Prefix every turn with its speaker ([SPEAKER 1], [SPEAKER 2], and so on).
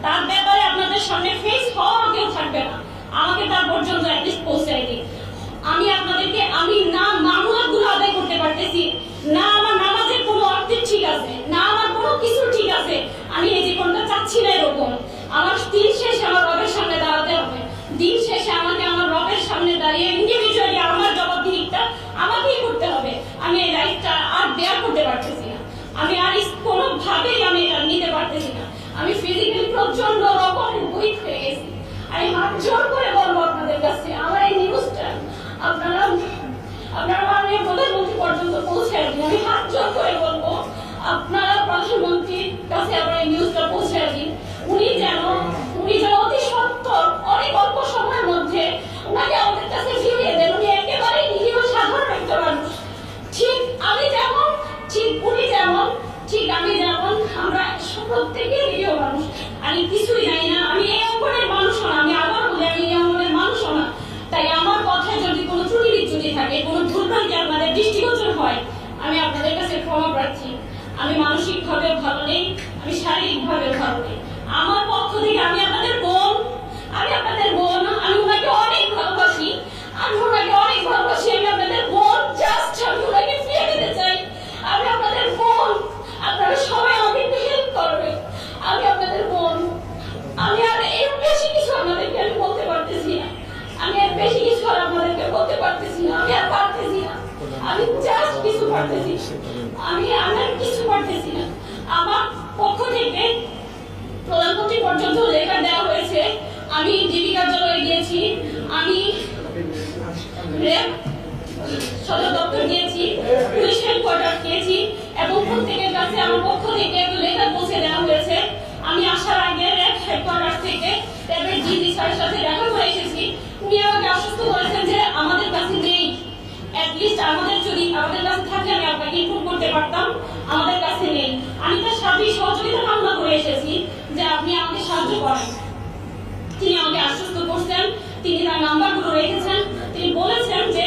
[SPEAKER 1] তার ব্যাপারে আপনাদের সামনে ফেস হওয়ার কেউ থাকবে না, আমাকে তার পর্যন্ত অ্যাটলিস্ট পৌঁছায় দিন। আমি আপনাদেরকে আমি না মামলাগুলো আদায় করতে পারতেছি না, আমার নামাজের কোনো অর্থ ঠিক আছে না, আমার কোনো কিছু ঠিক আছে, আমি এই জীবনটা চাচ্ছি না এরকম। আমার দিন শেষে আমার রবের সামনে দাঁড়াতে হবে, দিন শেষে আমাকে আমার রবের সামনে দাঁড়িয়ে ইন্ডিভিজুয়ালি আমার জবাবদিহিটা আমাকেই করতে হবে। আমি এই রাইটটা আর বেয়ার করতে পারতেছি না, আমি আর কোনোভাবেই আমি এটা নিতে পারতেছি না। আমি ফিজিক্যালি প্রচন্ড রকম উইক হয়ে গেছি। আমি হাত জোর করে বলবো আপনাদের কাছে, আমার এই নিউজটা আপনারা মাননীয় প্রধানমন্ত্রী পর্যন্ত পৌঁছে দিন। আমি হাত জোর করে বলবো আপনারা প্রধানমন্ত্রীর কাছে আমার এই নিউজটা পৌঁছে দিন। উনি যেন অতি সত্তর অনেক অল্প সময়ের মধ্যে ওনাকে আমাদের কাছে ফিরিয়ে দেন। উনি একেবারেই নিরীহ সাধারণ একটা মানুষ, ঠিক আমি যেমন, ঠিক উনি যেমন, ঠিক আমি যেমন, আমরা প্রত্যেকে নিরীহ মানুষ। আমি কিছুই জানি না, আমি এই অঙ্গনের মানুষও না, আমি আবার বলি আমি এই অঙ্গনের মানুষও না। তাই আমার কথায় যদি কোনো ত্রুটি বিচ্যুতি থাকে, কোনো ভুলভ্রান্তি আপনাদের দৃষ্টিগোচর হয়, আমি আপনাদের কাছে ক্ষমা প্রার্থী। আমি মানসিকভাবে ভালো নেই, আমি শারীরিকভাবে ভালো নেই। আমার পক্ষ থেকে আমি আপনাদের বোন, আমি ওনাকে অনেক ভালোবাসি, আমি আপনাদের বোন, জাস্ট আমি ওনাকে ফিরে দিতে চাই। আমি আপনাদের বোন, আপনারা সবাই আমাকে একটু হেল্প করবেন। আমি আপনাদের বোন, আমি আর এর বেশি কিছু আপনাদেরকে আমি বলতে পারতেছি না, আমি আর বেশি কিছু আর আপনাদেরকে বলতে পারতেছি না, আমি আর পারতেছি না, আমি জাস্ট কিছু পারতেছি, আমি আর কিছু পারতেছি না। আমার পক্ষ থেকে প্রধানমন্ত্রী পর্যন্ত লেখা দেওয়া হয়েছে, আমি ডিবি কার্যালয়ে গিয়েছি, আমি র্যাব সদর দপ্তর গিয়েছি, পুলিশ হেডকোয়ার্টার গিয়েছি এবং প্রত্যেকের কাছে আমার পক্ষ থেকে লেখা পৌঁছে দেওয়া হয়েছে। আমি আসার আগে র্যাব হেডকোয়ার্টার থেকে র্যাবের জিডি স্যারের সাথে দেখা করে এসেছি। উনি আমাকে আশ্বস্ত করেছেন যে আমাদের কাছে নেই, অ্যাটলিস্ট আমাদের কাছে থাকলে আমি আপনাকে ইনফর্ম করতে পারতাম, আমাদের কাছে নেই। আমি তার সাথে সহযোগিতা কামনা করে এসেছি যে আপনি আমাকে সাহায্য করেন। তিনি আমাকে আশ্বস্ত করছেন, তিনি তার নাম্বারগুলো রেখেছেন, তিনি বলেছেন যে